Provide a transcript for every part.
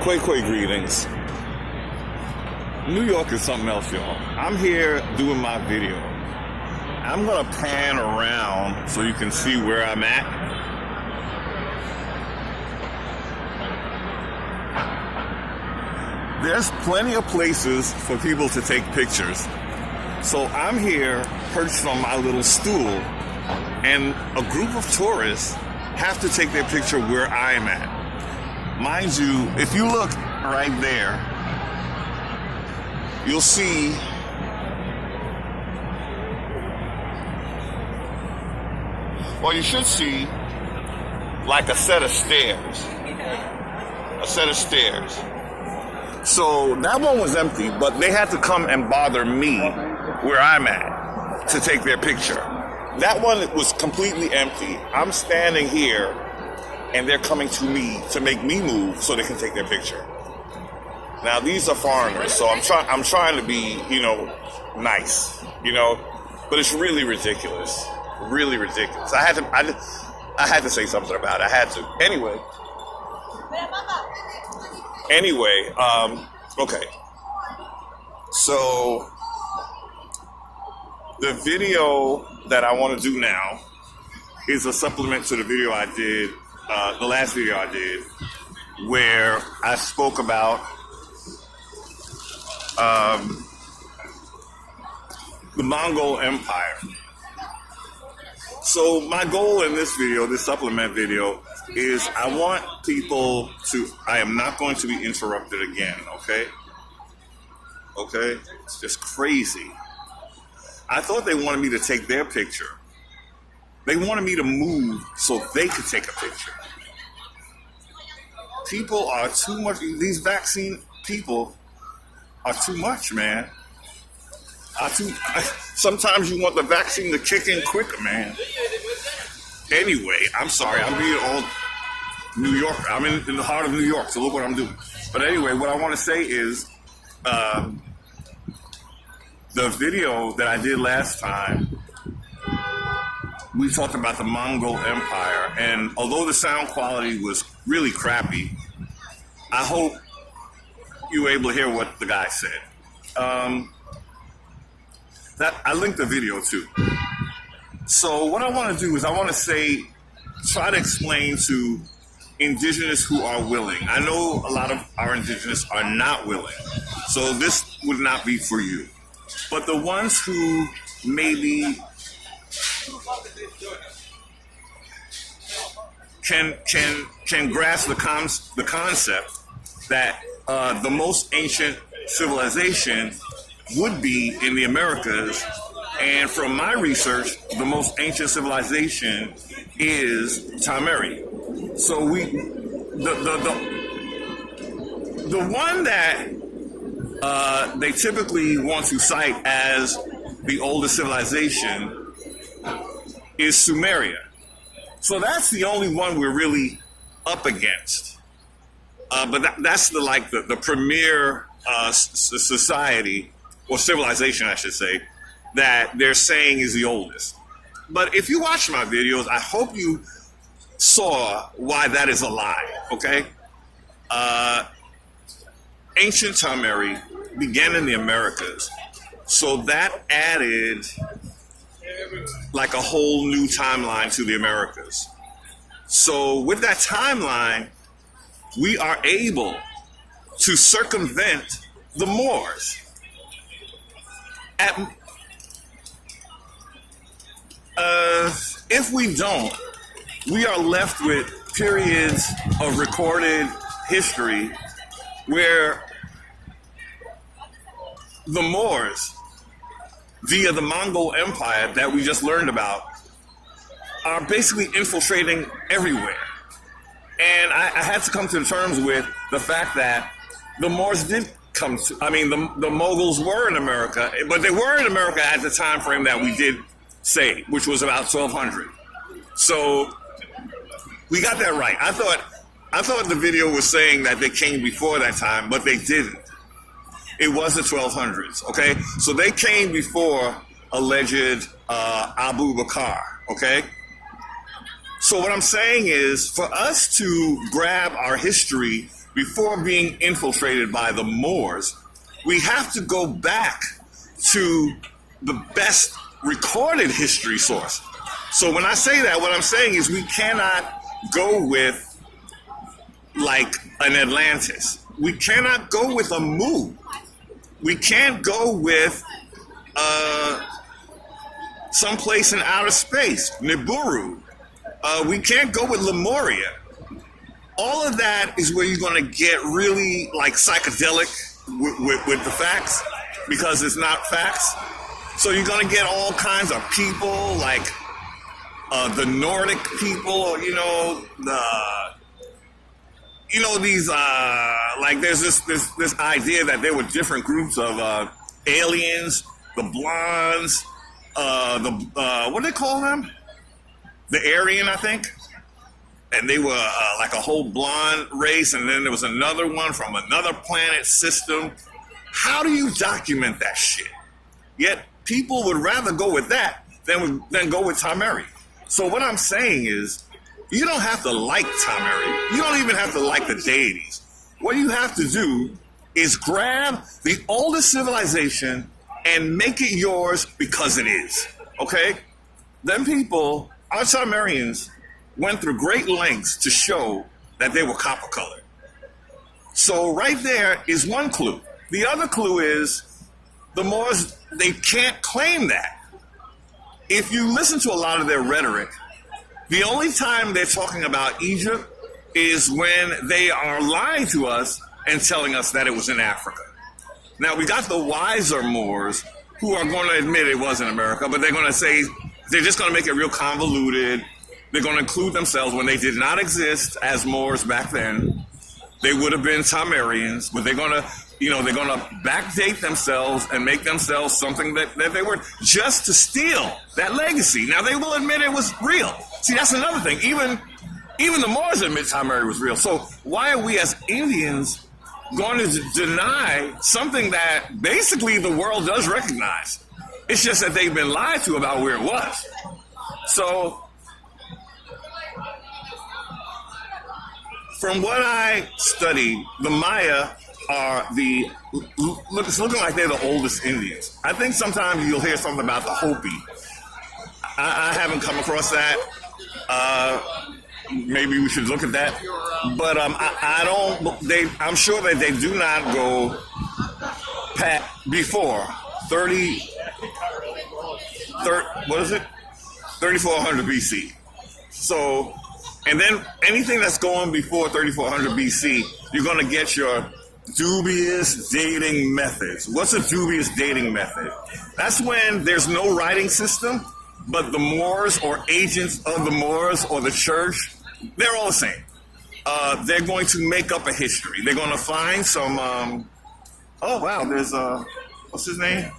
Quay greetings. New York is something else, y'all. I'm here doing my video. I'm gonna pan around so you can see where I'm at. There's plenty of places for people to take pictures. So I'm here perched on my little stool, and a group of tourists have to take their picture where I am at. Mind you, if you look right there, you'll see you should see like a set of stairs. So that one was empty, but they had to come and bother me where I'm at to take their picture. That one was completely empty. I'm standing here and they're coming to me to make me move so they can take their picture. Now these are foreigners, so I'm trying to be, nice, but it's really ridiculous. Really ridiculous. I had to say something about it. I had to. Anyway, okay. So the video that I want to do now is a supplement to the video I did, the last video I did, where I spoke about the Mongol Empire. So my goal in this video, this supplement video, is I want people to, I am not going to be interrupted again, okay? Okay? It's just crazy. I thought they wanted me to take their picture. They wanted me to move so they could take a picture. People are too much, these vaccine people are too much, man. Sometimes you want the vaccine to kick in quicker, man. Anyway, I'm sorry. I'm being all New York. I'm in the heart of New York, so look what I'm doing. But anyway, what I want to say is the video that I did last time, we talked about the Mongol Empire. And although the sound quality was really crappy, I hope you were able to hear what the guy said. That I linked the video too. So what I want to do is I want to try to explain to indigenous who are willing. I know a lot of our indigenous are not willing, so this would not be for you. But the ones who maybe can grasp the concept that the most ancient civilization would be in the Americas, and from my research, the most ancient civilization is Tameri. So the one that they typically want to cite as the oldest civilization is Sumeria. So that's the only one we're really up against. But that's the premier society, or civilization, I should say, that they're saying is the oldest. But if you watch my videos, I hope you saw why that is a lie, okay? Ancient Tameri began in the Americas, so that added like a whole new timeline to the Americas. So with that timeline, we are able to circumvent the Moors. If we don't, we are left with periods of recorded history where the Moors, via the Mongol Empire that we just learned about, are basically infiltrating everywhere. And I had to come to terms with the fact that the Moors did come to, the Moguls were in America, but they were in America at the time frame that we did say, which was about 1200. So we got that right. I thought the video was saying that they came before that time, but they didn't. It was the 1200s, okay? So they came before alleged Abu Bakr, okay? So what I'm saying is, for us to grab our history before being infiltrated by the Moors, we have to go back to the best recorded history source. So when I say that, what I'm saying is we cannot go with like an Atlantis. We cannot go with a Mu. We can't go with someplace in outer space, Nibiru. We can't go with Lemuria. All of that is where you're going to get really like psychedelic with the facts, because it's not facts. So you're going to get all kinds of people like the Nordic people, these like there's this idea that there were different groups of aliens, the blondes, what do they call them? The Aryan, I think. And they were like a whole blonde race, and then there was another one from another planet system. How do you document that shit? Yet people would rather go with that than go with Tameri. So what I'm saying is, you don't have to like Tameri. You don't even have to like the deities. What you have to do is grab the oldest civilization and make it yours because it is. Okay? Them people, our Tamerians, went through great lengths to show that they were copper colored. So right there is one clue. The other clue is the Moors, they can't claim that. If you listen to a lot of their rhetoric, the only time they're talking about Egypt is when they are lying to us and telling us that it was in Africa. Now, we got the wiser Moors who are going to admit it was in America, but they're going to say, they're just going to make it real convoluted. They're going to include themselves when they did not exist as Moors back then. They would have been Tamerians, but they're going to, they're going to backdate themselves and make themselves something that they were, just to steal that legacy. Now, they will admit it was real. See, that's another thing. Even the Moors admit Tameri was real. So why are we as Indians going to deny something that basically the world does recognize? It's just that they've been lied to about where it was. So from what I studied, the Maya are it's looking like they're the oldest Indians. I think sometimes you'll hear something about the Hopi. I haven't come across that. Maybe we should look at that. But I'm sure that they do not go before 3400 BC. So, and then anything that's going before 3400 BC, you're going to get your dubious dating methods. What's a dubious dating method? That's when there's no writing system, but the Moors or agents of the Moors or the church, they're all the same. They're going to make up a history. They're going to find some, oh wow, there's, what's his name?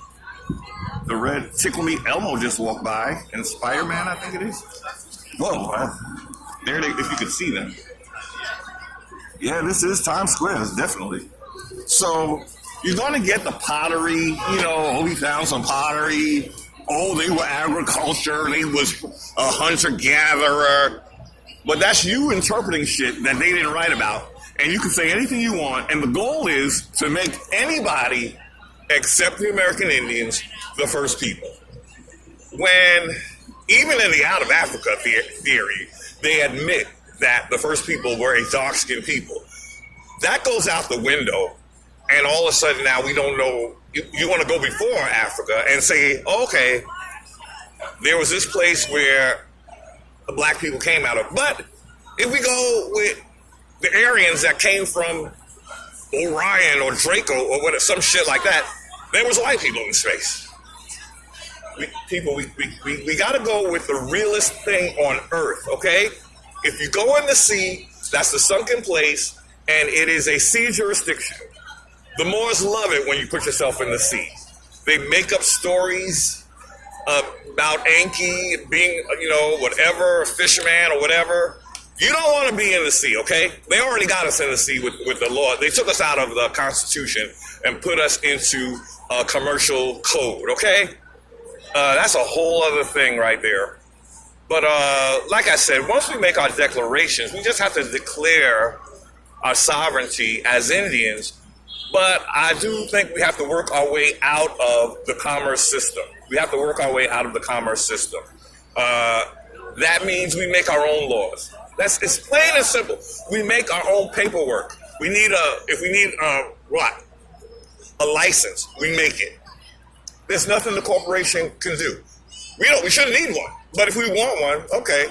The red Tickle Me Elmo just walked by, and Spider-Man, I think it is. Whoa, wow. There they, if you could see them. Yeah, this is Times Square, definitely. So you're going to get the pottery, we found some pottery. Oh, they were agriculture. They was a hunter-gatherer. But that's you interpreting shit that they didn't write about. And you can say anything you want. And the goal is to make anybody except the American Indians the first people. When, even in the out of Africa theory, they admit that the first people were a dark-skinned people. That goes out the window. And all of a sudden now we don't know. You want to go before Africa and say, okay, there was this place where the black people came out of. But if we go with the Aryans that came from Orion or Draco or whatever, some shit like that, there was white people in space. We got to go with the realest thing on Earth, okay? If you go in the sea, that's the sunken place, and it is a sea jurisdiction. The Moors love it when you put yourself in the sea. They make up stories about Enki being, whatever, a fisherman or whatever. You don't want to be in the sea, okay? They already got us in the sea with the law. They took us out of the Constitution and put us into a commercial code, okay? That's a whole other thing right there. But like I said, once we make our declarations, we just have to declare our sovereignty as Indians, but I do think we have to work our way out of the commerce system. We have to work our way out of the commerce system. That means we make our own laws. It's plain and simple. We make our own paperwork. If we need a license, we make it. There's nothing the corporation can do. We shouldn't need one, but if we want one, okay.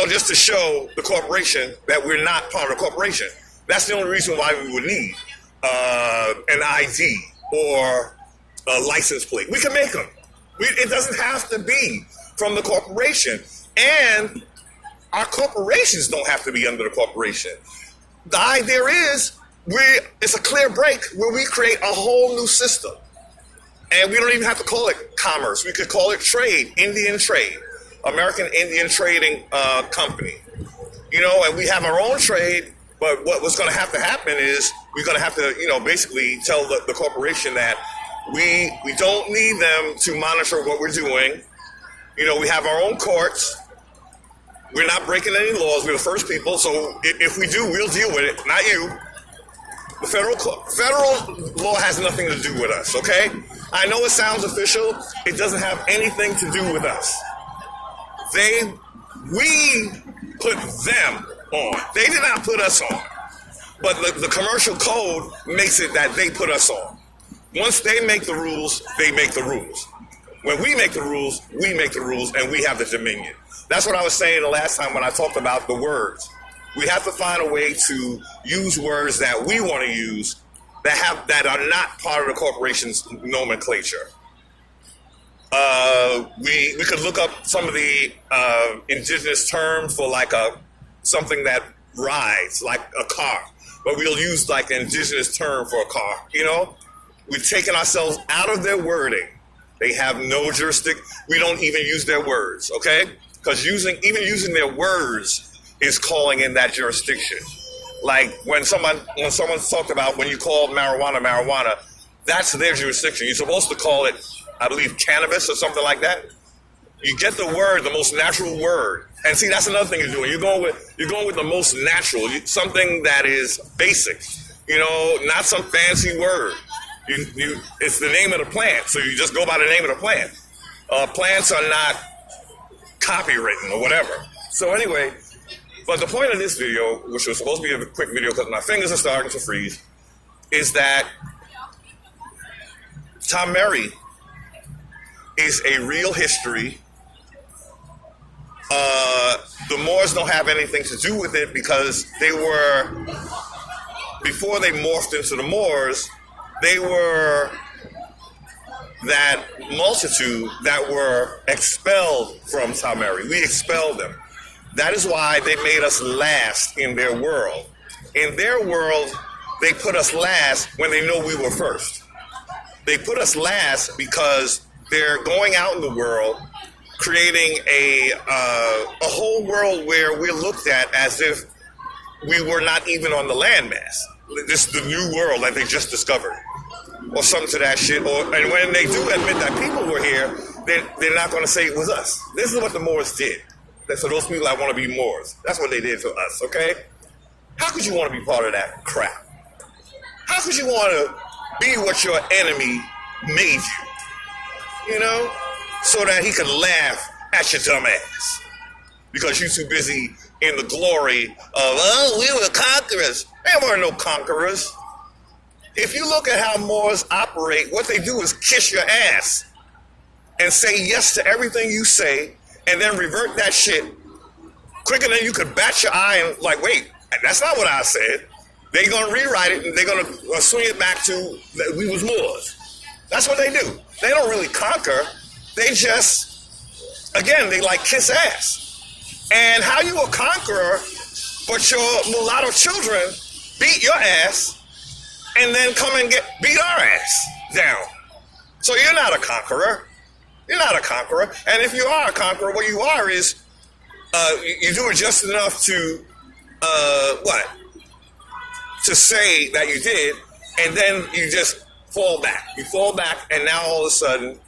Just to show the corporation that we're not part of the corporation. That's the only reason why we would need an ID or a license plate. We can make them. It doesn't have to be from the corporation. And our corporations don't have to be under the corporation. The idea is it's a clear break where we create a whole new system. And we don't even have to call it commerce. We could call it trade, Indian trade, American Indian Trading Company. And we have our own trade, but what's going to happen is we're going to have to, basically tell the corporation that we don't need them to monitor what we're doing. We have our own courts. We're not breaking any laws. We're the first people. So if we do, we'll deal with it, not you. The federal law has nothing to do with us, okay? I know it sounds official. It doesn't have anything to do with us. We put them on. They did not put us on. But the commercial code makes it that they put us on. Once they make the rules, they make the rules. When we make the rules, we make the rules, and we have the dominion. That's what I was saying the last time when I talked about the words. We have to find a way to use words that we want to use that are not part of the corporation's nomenclature. We could look up some of the indigenous terms for something that rides, like a car. But we'll use an indigenous term for a car, We've taken ourselves out of their wording. They have no jurisdiction. We don't even use their words, okay? Because even using their words is calling in that jurisdiction. Like when someone talked about when you call marijuana, that's their jurisdiction. You're supposed to call it, I believe, cannabis or something like that. You get the word, the most natural word. And see, that's another thing you're doing. You're going with the most natural, something that is basic. Not some fancy word. It's the name of the plant, so you just go by the name of the plant. Plants are not copywritten or whatever. So anyway, but the point of this video, which was supposed to be a quick video because my fingers are starting to freeze, is that Tom-Meri is a real history. The Moors don't have anything to do with it because before they morphed into the Moors, they were that multitude that were expelled from Tom-Meri. We expelled them. That is why they made us last in their world. In their world, they put us last when they know we were first. They put us last because they're going out in the world, creating a whole world where we're looked at as if we were not even on the landmass. This is the new world that they just discovered, or something to that shit. And when they do admit that people were here, they're not going to say it was us. This is what the Moors did. So those people that want to be Moors, that's what they did to us, okay? How could you want to be part of that crap? How could you want to be what your enemy made you? So that he could laugh at your dumb ass. Because you're too busy in the glory of, we were conquerors. There were no conquerors. If you look at how Moors operate, what they do is kiss your ass and say yes to everything you say, and then revert that shit quicker than you could bat your eye and wait, that's not what I said. They're going to rewrite it and they're going to swing it back to that we was Moors. That's what they do. They don't really conquer. They just, again, they kiss ass. And how you a conqueror, but your mulatto children beat your ass and then come and beat our ass down. So you're not a conqueror. You're not a conqueror. And if you are a conqueror, what you are is you do it just enough to to say that you did, and then you just fall back. You fall back, and now all of a sudden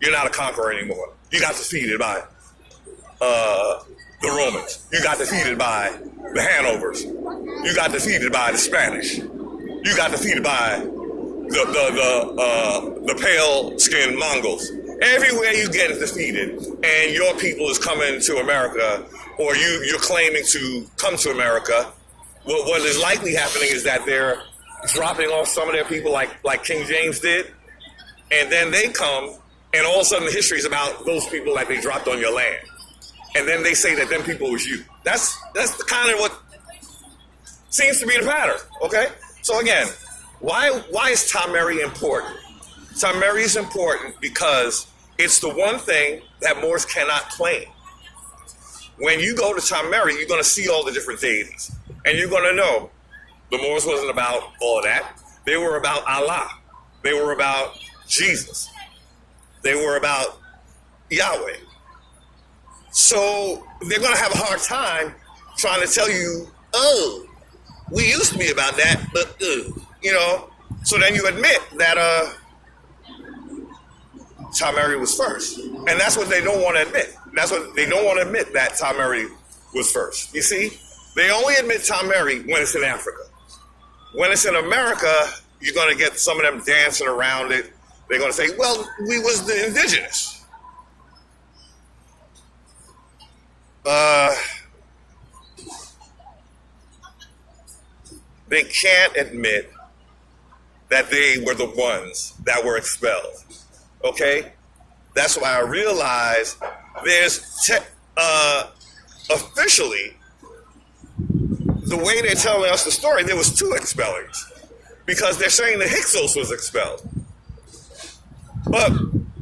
you're not a conqueror anymore. You got defeated by the Romans. You got defeated by the Hanovers. You got defeated by the Spanish. You got defeated by the pale-skinned Mongols. Everywhere you get defeated, and your people is coming to America, or you're claiming to come to America, what is likely happening is that they're dropping off some of their people, like King James did, and then they come, and all of a sudden the history is about those people that they dropped on your land, and then they say that them people was you. That's the kind of what seems to be the pattern. Okay, so again, why is Tomeri important? Tomeri is important because it's the one thing that Moors cannot claim. When you go to Tomeri, you're going to see all the different deities. And you're going to know the Moors wasn't about all of that. They were about Allah. They were about Jesus. They were about Yahweh. So they're going to have a hard time trying to tell you, oh, we used to be about that, but, you know. So then you admit that Tomeri was first. And that's what they don't want to admit. That's what they don't want to admit, that Tomeri was first. You see, they only admit Tomeri when it's in Africa. When it's in America, you're going to get some of them dancing around it. They're going to say, well, we was the indigenous. They can't admit that they were the ones that were expelled. Okay? That's why I realize there's officially, the way they're telling us the story, there was 2 expellings, because they're saying the Hyksos was expelled. But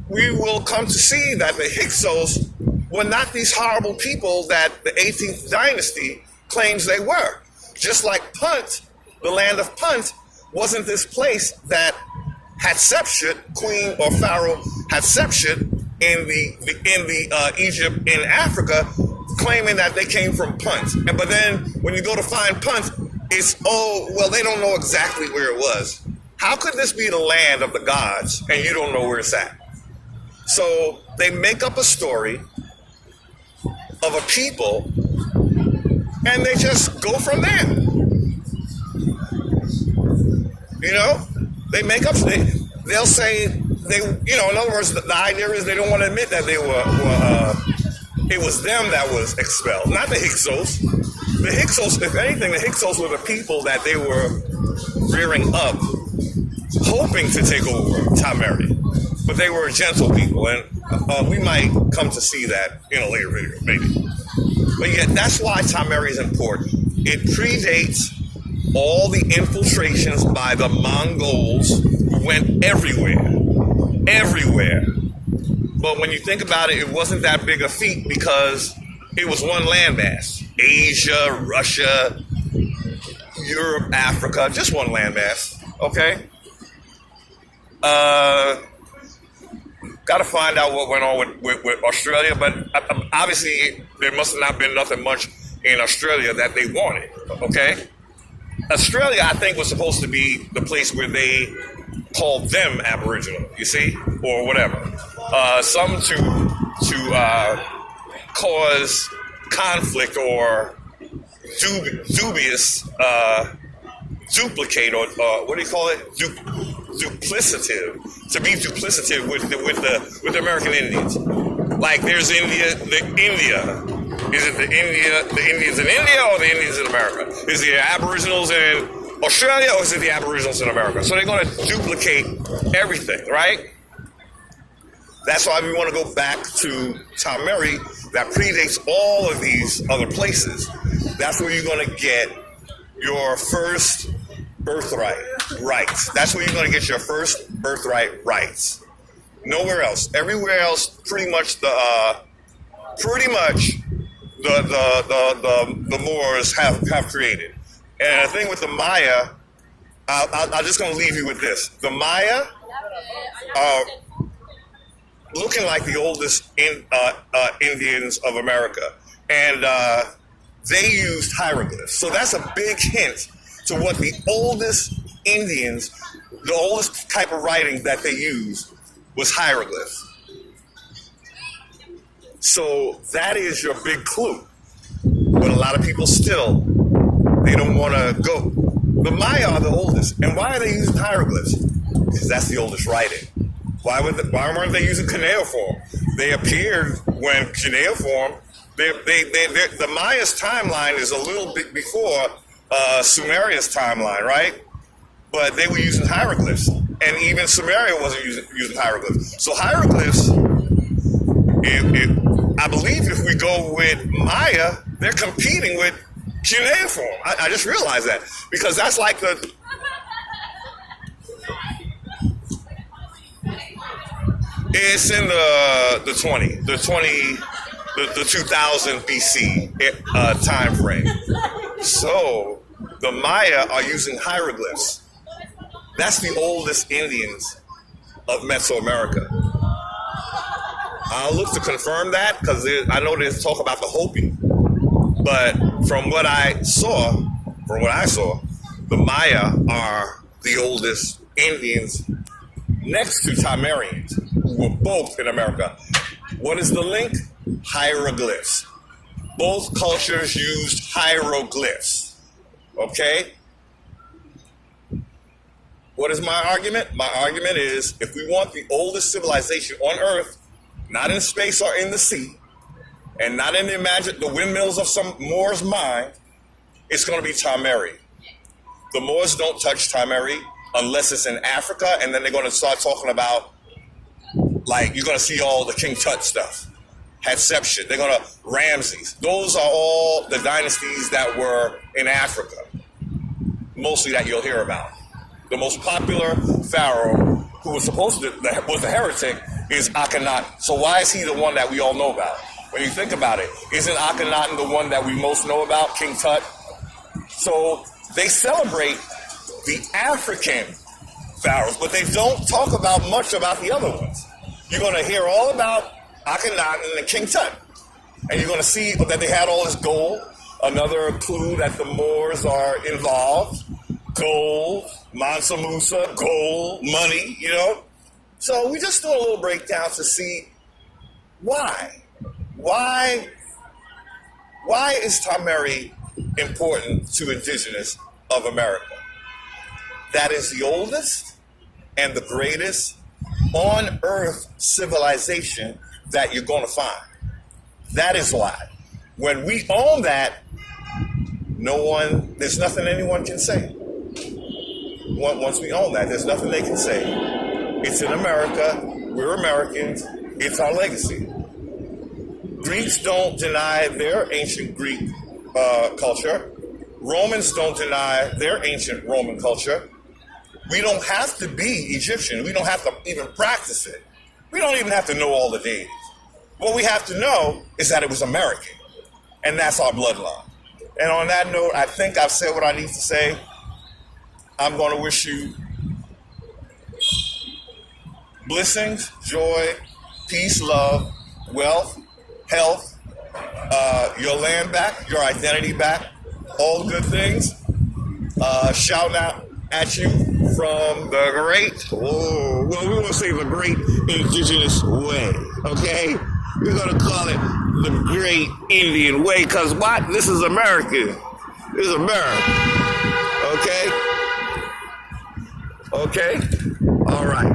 we will come to see that the Hyksos were not these horrible people that the 18th dynasty claims they were. Just like Punt, the land of Punt, wasn't this place that Hatshepsut, Queen or Pharaoh Hatshepsut in the Egypt in Africa, claiming that they came from Punt. But then when you go to find Punt, it's, oh, well, they don't know exactly where it was. How could this be the land of the gods and you don't know where it's at? So they make up a story of a people and they just go from there. You know, they make up, they'll say, in other words, the idea is they don't want to admit that they it was them that was expelled, not the Hyksos. The Hyksos, if anything, the Hyksos were the people that they were rearing up, hoping to take over Tomeri. But they were gentle people, and we might come to see that in a later video, maybe. But yet, that's why Tomeri is important. It predates all the infiltrations by the Mongols who went everywhere. But when you think about it, it wasn't that big a feat because it was one landmass. Asia, Russia, Europe, Africa, just one landmass, okay? Got to find out what went on with Australia, but obviously there must have not been nothing much in Australia that they wanted, okay? Australia, I think, was supposed to be the place where they called them Aboriginal, you see, or whatever. Some to cause conflict or dubious duplicate, or what do you call it? Duplicative. To be duplicative with the American Indians. Like there's India. Is it the Indians in India or the Indians in America? Is it the Aboriginals in Australia or is it the Aboriginals in America? So they're going to duplicate everything, right? That's why we want to go back to Tomeri that predates all of these other places. That's where you're going to get your first birthright rights. That's where you're going to get your first birthright rights. Nowhere else. Everywhere else, pretty much the Moors have created. And the thing with the Maya, I'm just going to leave you with this. The Maya are looking like the oldest Indians of America. And they used hieroglyphs. So that's a big hint to what the oldest Indians, the oldest type of writing that they used was hieroglyphs. So that is your big clue. but a lot of people still, they don't want to go. The Maya are the oldest. And why are they using hieroglyphs? Because that's the oldest writing. Why weren't they using cuneiform? They appeared when cuneiform, the Maya's timeline is a little bit before Sumeria's timeline, right? But they were using hieroglyphs. And even Sumeria wasn't using hieroglyphs. So hieroglyphs, I believe if we go with Maya, they're competing with cuneiform. I just realized that. Because that's like it's in the 2000 BC time frame. So the Maya are using hieroglyphs. That's the oldest Indians of Mesoamerica. I'll look to confirm that because I know there's talk about the Hopi. But from what I saw, the Maya are the oldest Indians next to Tamarians, who were both in America. What is the link? Hieroglyphs. Both cultures used hieroglyphs. Okay? What is my argument? My argument is if we want the oldest civilization on Earth, not in space or in the sea, and not in the windmills of some Moor's mind, it's going to be Tamari. The Moors don't touch Tamari unless it's in Africa, and then they're going to start talking about, like, you're going to see all the King Tut stuff. Hatshepsut, they're going to Ramses. Those are all the dynasties that were in Africa, mostly that you'll hear about. The most popular pharaoh who was was a heretic is Akhenaten. So why is he the one that we all know about? When you think about it, isn't Akhenaten the one that we most know about, King Tut? So they celebrate the African pharaohs, but they don't talk about much about the other ones. You're going to hear all about Akhenaten and King Tut. And you're going to see that they had all this gold. Another clue that the Moors are involved. Gold, Mansa Musa, gold, money, you know. So we just do a little breakdown to see why. Why is Tamari important to indigenous of America? That is the oldest and the greatest on earth civilization that you're going to find. That is why. When we own that, there's nothing anyone can say. Once we own that, there's nothing they can say. It's in America. We're Americans. It's our legacy. Greeks don't deny their ancient Greek culture. Romans don't deny their ancient Roman culture. We don't have to be Egyptian. We don't have to even practice it. We don't even have to know all the deities. What we have to know is that it was American, and that's our bloodline. And on that note, I think I've said what I need to say. I'm going to wish you blessings, joy, peace, love, wealth, health, your land back, your identity back, all the good things. Shouting out at you from the great, we want to say the great indigenous way, okay? We're going to call it the great Indian way, because what? This is America. This is America, okay? Okay? All right.